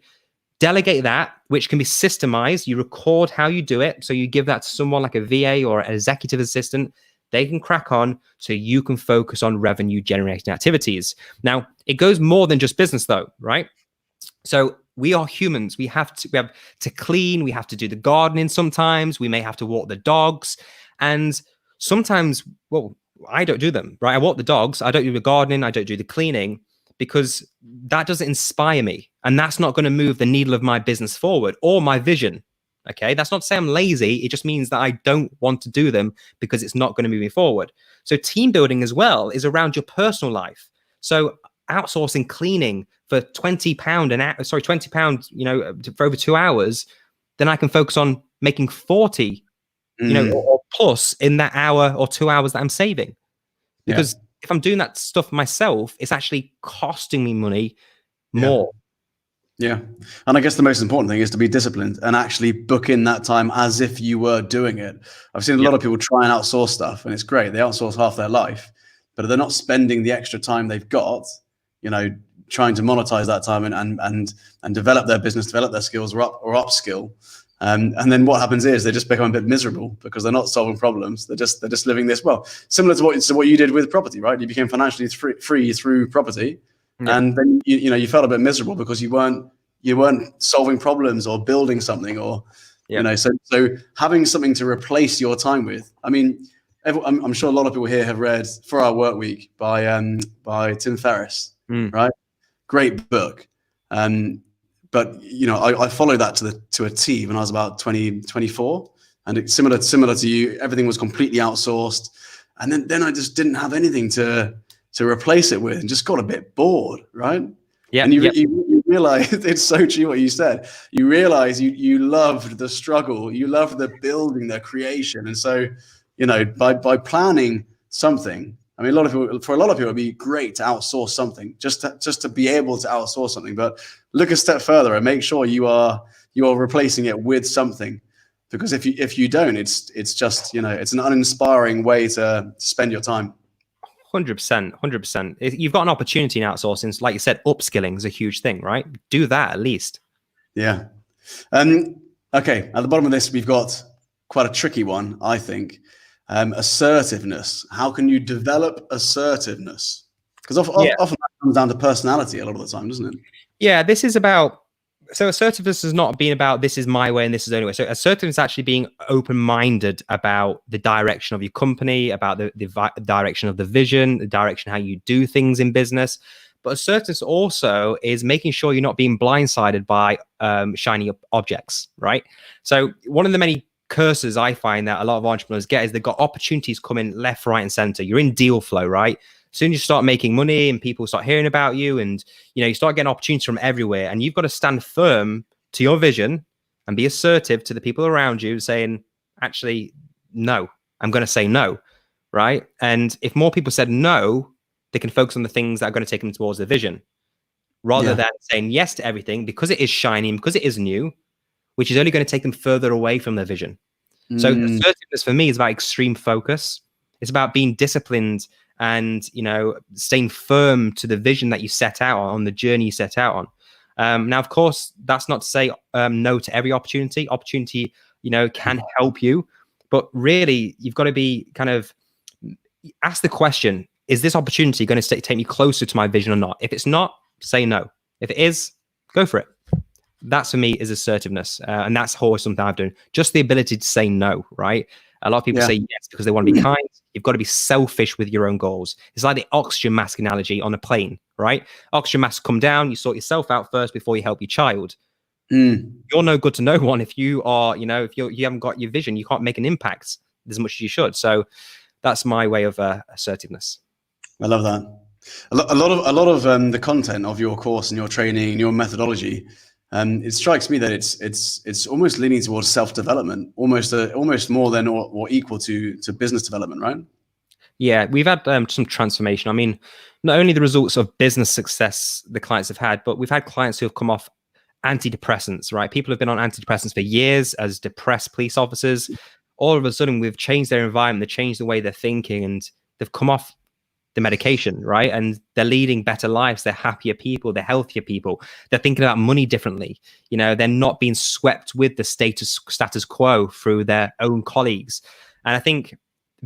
Delegate that, which can be systemized. You record how you do it. So you give that to someone like a VA or an executive assistant. They can crack on so you can focus on revenue generating activities. Now, it goes more than just business though, right? So we are humans. We have to clean. We have to do the gardening sometimes. We may have to walk the dogs. And sometimes, well, I don't do them, right? I walk the dogs. I don't do the gardening. I don't do the cleaning, because that doesn't inspire me. And that's not going to move the needle of my business forward or my vision. Okay. That's not to say I'm lazy. It just means that I don't want to do them because it's not going to move me forward. So team building as well is around your personal life. So outsourcing cleaning for £20 an hour, £20, for over 2 hours, then I can focus on making 40, or plus in that hour or 2 hours that I'm saving. Because if I'm doing that stuff myself, it's actually costing me money more. Yeah. And I guess the most important thing is to be disciplined and actually book in that time as if you were doing it. I've seen a lot of people try and outsource stuff, and it's great. They outsource half their life, but if they're not spending the extra time they've got, you know, trying to monetize that time and develop their business, develop their skills or upskill. And then what happens is they just become a bit miserable because they're not solving problems. They're just living this well. Similar to what you did with property, right? You became financially free through property. Yeah. And then you felt a bit miserable because you weren't solving problems or building something, or so having something to replace your time with. I mean, I'm sure a lot of people here have read 4 Hour Work Week by Tim Ferriss, right? Great book. But I followed that to a T when I was about 24, and it's similar to you. Everything was completely outsourced, and then I just didn't have anything to replace it with, and just got a bit bored, right? Yeah. And you realize, it's so true what you said. You realize you loved the struggle, you loved the building, the creation, and so by planning something. I mean, for a lot of people, it'd be great to outsource something, just to be able to outsource something. But look a step further and make sure you are replacing it with something, because if you don't, it's just it's an uninspiring way to spend your time. 100%. You've got an opportunity in outsourcing. Like you said, upskilling is a huge thing, right? Do that at least. Yeah. Okay. At the bottom of this, we've got quite a tricky one, I think. Assertiveness. How can you develop assertiveness? Because often that comes down to personality a lot of the time, doesn't it? Yeah, this is about. So assertiveness has not been about this is my way and this is the only way. So assertiveness is actually being open-minded about the direction of your company, about the direction of the vision, the direction how you do things in business. But assertiveness also is making sure you're not being blindsided by shiny objects, right? So one of the many curses I find that a lot of entrepreneurs get is they've got opportunities coming left, right, and center. You're in deal flow, right? As soon as you start making money and people start hearing about you, and you start getting opportunities from everywhere, and you've got to stand firm to your vision and be assertive to the people around you, saying, actually, no, I'm going to say no, right? And if more people said no, they can focus on the things that are going to take them towards their vision, rather than saying yes to everything because it is shiny and because it is new, which is only going to take them further away from their vision. So assertiveness for me is about extreme focus. It's about being disciplined and staying firm to the vision that you set out on the journey you set out on. Now, of course, that's not to say no to every opportunity. Opportunity, can help you, but really, you've got to be kind of ask the question: is this opportunity going to take me closer to my vision or not? If it's not, say no. If it is, go for it. That's for me is assertiveness, and that's always something I've done. Just the ability to say no, right? A lot of people say yes because they want to be kind. You've got to be selfish with your own goals. It's like the oxygen mask analogy on a plane, right? Oxygen masks come down, you sort yourself out first before you help your child. You're no good to no one if you are, if you haven't got your vision, you can't make an impact as much as you should. So that's my way of assertiveness. I love that. A lot of the content of your course and your training and your methodology, it strikes me that it's almost leaning towards self-development, almost more than or equal to business development, right? Yeah, we've had some transformation. I mean, not only the results of business success the clients have had, but we've had clients who have come off antidepressants, right? People have been on antidepressants for years as depressed police officers. All of a sudden, we've changed their environment, they've changed the way they're thinking, and they've come off the medication, right? And they're leading better lives. They're happier people. They're healthier people. They're thinking about money differently. They're not being swept with the status quo through their own colleagues. And I think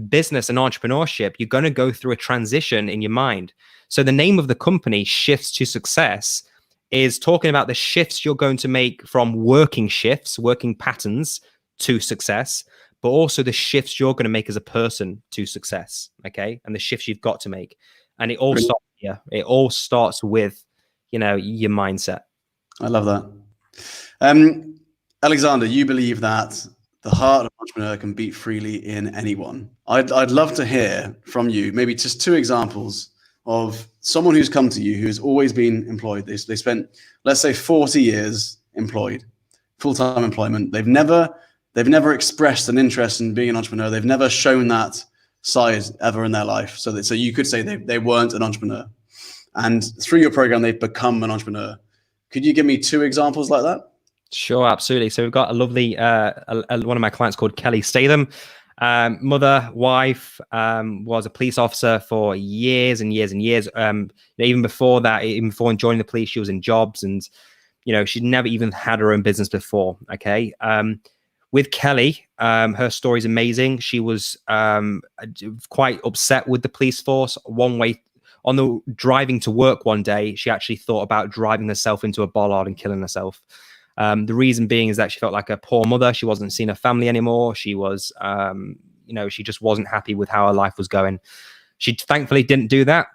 business and entrepreneurship, you're going to go through a transition in your mind. So the name of the company, Shifts to Success, is talking about the shifts you're going to make from working patterns to success, but also the shifts you're going to make as a person to success, okay? And the shifts you've got to make. And it all starts here. It all starts with, your mindset. I love that. Alexander, you believe that the heart of an entrepreneur can beat freely in anyone. I'd love to hear from you, maybe just 2 examples of someone who's come to you who's always been employed. They spent, let's say, 40 years employed, full-time employment. They've never expressed an interest in being an entrepreneur. They've never shown that side ever in their life. So you could say they weren't an entrepreneur. And through your program, they've become an entrepreneur. Could you give me 2 examples like that? Sure, absolutely. So we've got a lovely one of my clients called Kelly Statham. Mother, wife, was a police officer for years and years and years. Even before that, even before joining the police, she was in jobs, and she'd never even had her own business before. Okay. With Kelly, her story is amazing. She was quite upset with the police force. One way on the driving to work one day, she actually thought about driving herself into a bollard and killing herself. The reason being is that she felt like a poor mother. She wasn't seeing her family anymore. She was, she just wasn't happy with how her life was going. She thankfully didn't do that.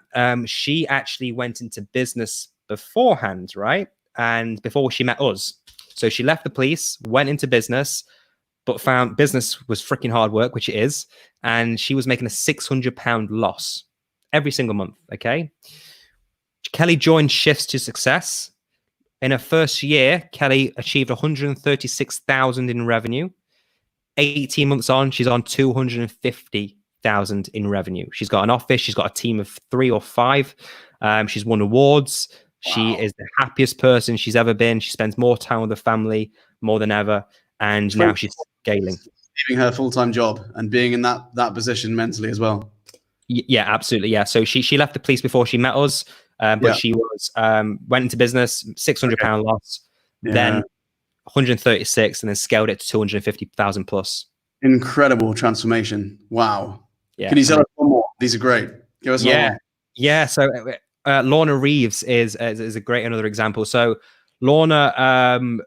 She actually went into business beforehand, right? And before she met us. So she left the police, went into business, but found business was freaking hard work, which it is. And she was making a £600 loss every single month, okay? Kelly joined Shifts to Success. In her first year, Kelly achieved 136,000 in revenue. 18 months on, she's on 250,000 in revenue. She's got an office. She's got a team of 3 or 5. She's won awards. Wow. She is the happiest person she's ever been. She spends more time with her family more than ever. And now she's scaling. Leaving her full-time job and being in that position mentally as well. Yeah, absolutely. Yeah. So she left the police before she met us. But she was went into business, £600 loss, then 136, and then scaled it to 250,000 plus. Incredible transformation! Wow. Yeah. Can you tell us one more? These are great. Give us one more. Yeah. So Lorna Reeves is a great another example. So Lorna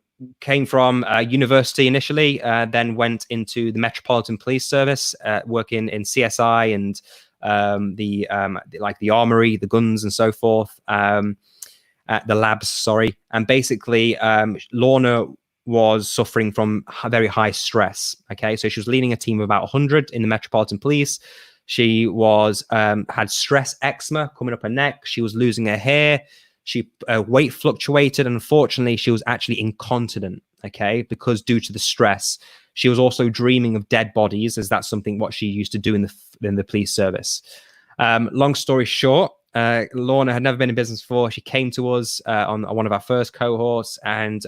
came from university initially, then went into the Metropolitan Police Service, working in CSI and like the armory, the guns and so forth, at the labs, sorry. And basically, Lorna was suffering from very high stress. Okay. So she was leading a team of about 100 in the Metropolitan Police. She was, had stress eczema coming up her neck. She was losing her hair. She weight fluctuated. And unfortunately, she was actually incontinent. Okay. Because due to the stress, she was also dreaming of dead bodies, as that's something what she used to do in the police service. Long story short, Lorna had never been in business before. She came to us on one of our first cohorts, and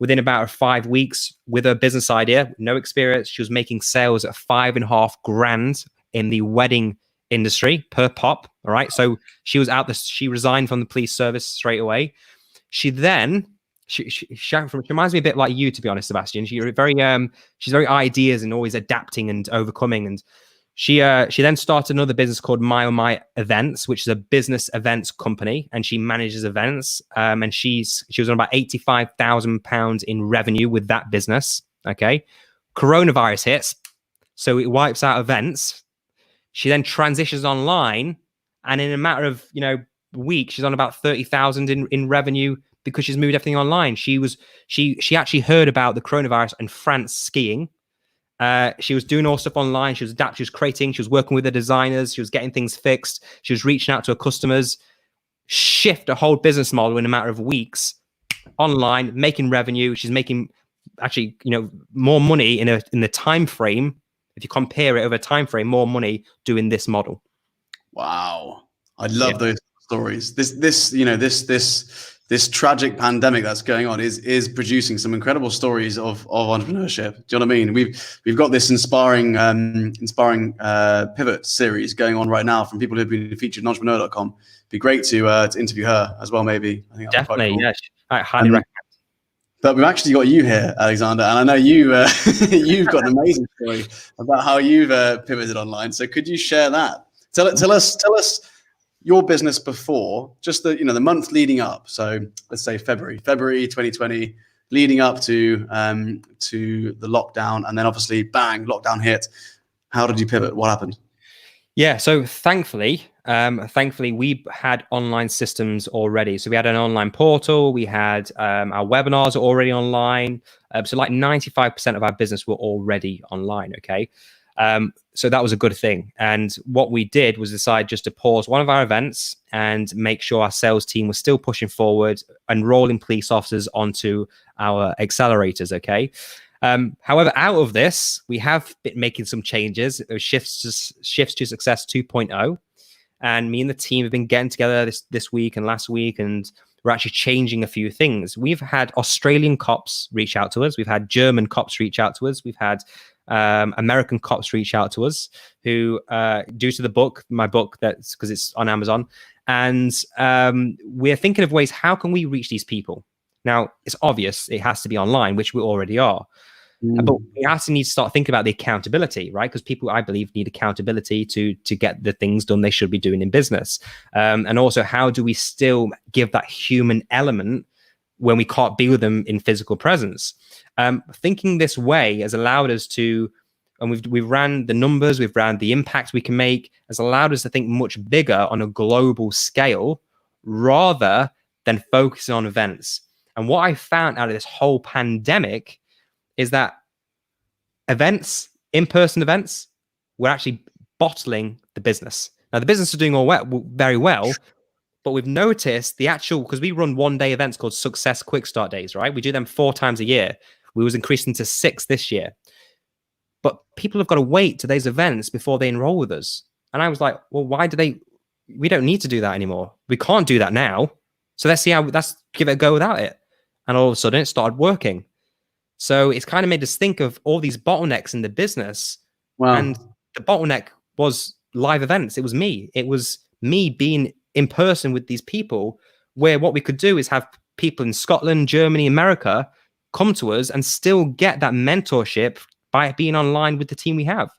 within about 5 weeks, with her business idea, no experience, she was making sales at $5.5 grand in the wedding industry per pop. All right, so she was out. She resigned from the police service straight away. She then. She reminds me a bit like you, to be honest, Sebastian. She's very ideas and always adapting and overcoming. And she then started another business called My Events, which is a business events company, and she manages events. And she was on about £85,000 in revenue with that business. Okay, coronavirus hits, so it wipes out events. She then transitions online, and in a matter of weeks, she's on about 30,000 in revenue. Because she's moved everything online. She actually heard about the coronavirus in France skiing. She was doing all stuff online. She was adapting, she was creating, she was working with the designers, she was getting things fixed, she was reaching out to her customers, shift a whole business model in a matter of weeks online, making revenue. She's making actually, more money in the time frame. If you compare it over a time frame, more money doing this model. Wow. I love those stories. This tragic pandemic that's going on is producing some incredible stories of entrepreneurship. Do you know what I mean? We've got this inspiring pivot series going on right now from people who've been featured on entrepreneur.com. It'd be great to interview her as well, maybe. I think definitely, cool. Yes, I highly recommend. But we've actually got you here, Alexander, and I know you you've got an amazing story about how you've pivoted online. So could you share that? Tell us your business before, just the month leading up. So let's say February 2020, leading up to the lockdown, and then obviously bang, lockdown hit. How did you pivot? What happened? Yeah, so thankfully we had online systems already. So we had an online portal, we had our webinars already online. So like 95% of our business were already online. Okay. So that was a good thing. And what we did was decide just to pause one of our events and make sure our sales team was still pushing forward, enrolling police officers onto our accelerators. Okay. However, out of this, we have been making some changes. Shifts to Success 2.0. And me and the team have been getting together this week and last week and we're actually changing a few things. We've had Australian cops reach out to us. We've had German cops reach out to us. We've had American cops reach out to us who, due to the book, my book, that's because it's on Amazon. And we're thinking of ways, how can we reach these people? Now, it's obvious it has to be online, which we already are. But we also need to start thinking about the accountability, right? Because people, I believe, need accountability to get the things done they should be doing in business. And also, how do we still give that human element when we can't be with them in physical presence? Thinking this way has allowed us to, and we've ran the numbers, we've ran the impact we can make, has allowed us to think much bigger on a global scale rather than focusing on events. And what I found out of this whole pandemic is that events, in-person events, we're actually bottling the business. Now, the business is doing very well, but we've noticed the actual, because we run one-day events called Success Quick Start Days, right? We do them 4 times a year. We was increasing to 6 this year. But people have got to wait to those events before they enroll with us. And I was like, well, we don't need to do that anymore. We can't do that now. So let's give it a go without it. And all of a sudden it started working. So it's kind of made us think of all these bottlenecks in the business. Wow. And the bottleneck was live events. It was me. It was me being in person with these people, where what we could do is have people in Scotland, Germany, America come to us and still get that mentorship by being online with the team we have.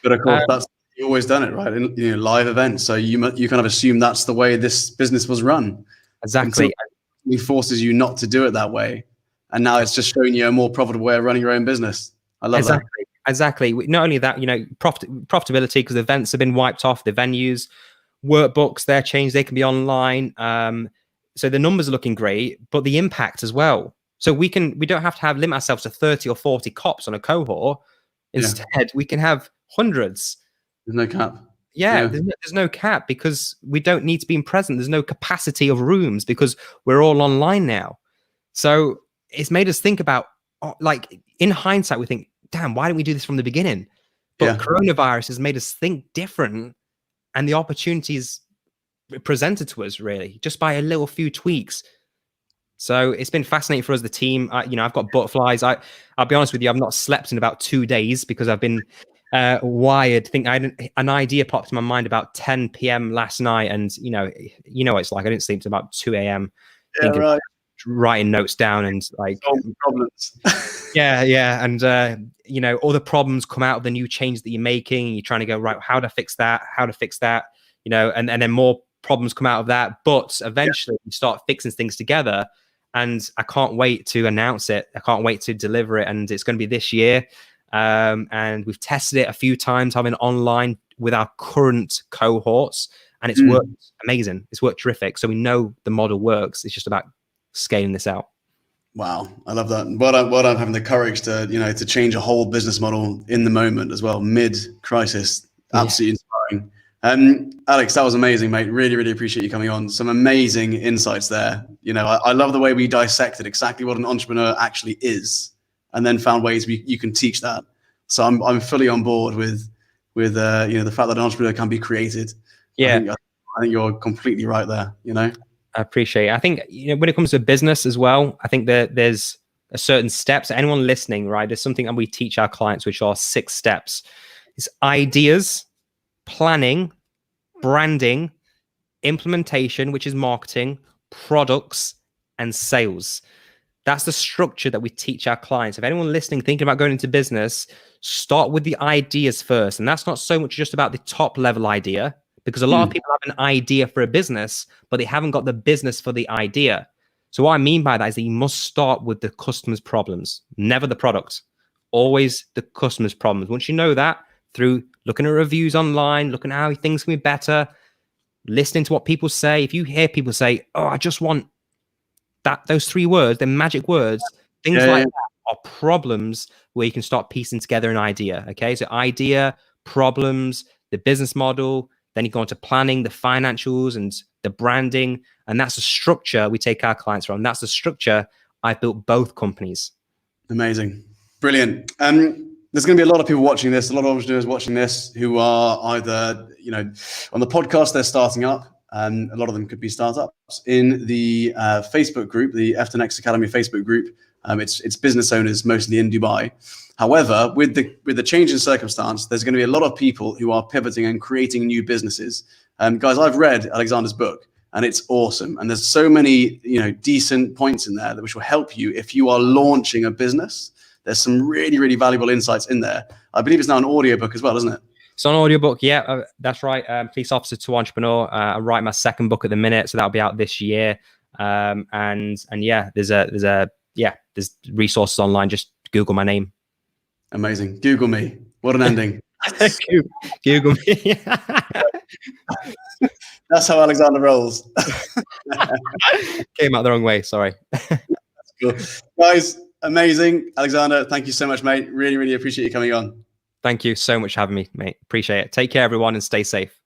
But of course, you've always done it, right? In, live events. So you kind of assume that's the way this business was run. Exactly. It forces you not to do it that way. And now it's just showing you a more profitable way of running your own business. I love that. Exactly. Not only that, profitability, because the events have been wiped off, the venues, workbooks, they're changed, they can be online. So the numbers are looking great, but the impact as well. So we don't have to limit ourselves to 30 or 40 cops on a cohort. Instead, we can have hundreds. There's no cap. Yeah. There's no cap, because we don't need to be in present. There's no capacity of rooms because we're all online now. So it's made us think about, like, in hindsight, we think, damn, why didn't we do this from the beginning? But coronavirus has made us think different, and the opportunities presented to us really just by a little few tweaks. So it's been fascinating for us, the team. I've got butterflies. I'll be honest with you, I've not slept in about 2 days because I've been wired. I had an idea popped in my mind about 10 p.m. last night, and you know what it's like. I didn't sleep till about 2 a.m. Right. Writing notes down and like problems. And all the problems come out of the new change that you're making, and you're trying to go, right, how to fix that, and then more problems come out of that, but eventually you start fixing things together. And I can't wait to announce it. I can't wait to deliver it, and it's going to be this year. And we've tested it a few times, having online with our current cohorts, and it's worked amazing. It's worked terrific. So we know the model works. It's just about scaling this out. Wow, I love that. Well done having the courage to to change a whole business model in the moment as well, mid crisis. Absolutely inspiring. Alex, that was amazing, mate. Really, really appreciate you coming on. Some amazing insights there. I love the way we dissected exactly what an entrepreneur actually is, and then found ways you can teach that. So I'm fully on board with the fact that an entrepreneur can be created. Yeah, I think you're completely right there. I appreciate it. I think when it comes to business as well, I think that there's a certain steps. Anyone listening, right? There's something that we teach our clients, which are 6 steps. It's ideas, planning, branding, implementation, which is marketing, products, and sales. That's the structure that we teach our clients. If anyone listening thinking about going into business, start with the ideas first. And that's not so much just about the top level idea, because a lot of people have an idea for a business, but they haven't got the business for the idea. So what I mean by that is that you must start with the customer's problems, never the product, always the customer's problems. Once you know that, through looking at reviews online, looking at how things can be better, listening to what people say. If you hear people say, oh, I just want those 3 words, they're magic words, things like that are problems where you can start piecing together an idea. Okay, so idea, problems, the business model, then you go on to planning, the financials, and the branding. And that's the structure we take our clients from. That's the structure I've built both companies. Amazing. Brilliant. There's going to be a lot of people watching this, a lot of entrepreneurs watching this who are either, on the podcast, they're starting up, A lot of them could be startups. In the Facebook group, the FTEN X Academy Facebook group, it's business owners mostly in Dubai. However, with the change in circumstance, there's going to be a lot of people who are pivoting and creating new businesses. Guys, I've read Alexander's book, and it's awesome. And there's so many, decent points in there which will help you if you are launching a business. There's some really, really valuable insights in there. I believe it's now an audiobook as well, isn't it? It's an audiobook, yeah, that's right. Police Officer to Entrepreneur. I'm writing my second book at the minute, so that'll be out this year. And yeah, there's resources online. Just Google my name. Amazing. Google me. What an ending. Google me. That's how Alexander rolls. Came out the wrong way. Sorry. That's cool. Guys, amazing. Alexander, thank you so much, mate. Really, really appreciate you coming on. Thank you so much for having me, mate. Appreciate it. Take care, everyone, and stay safe.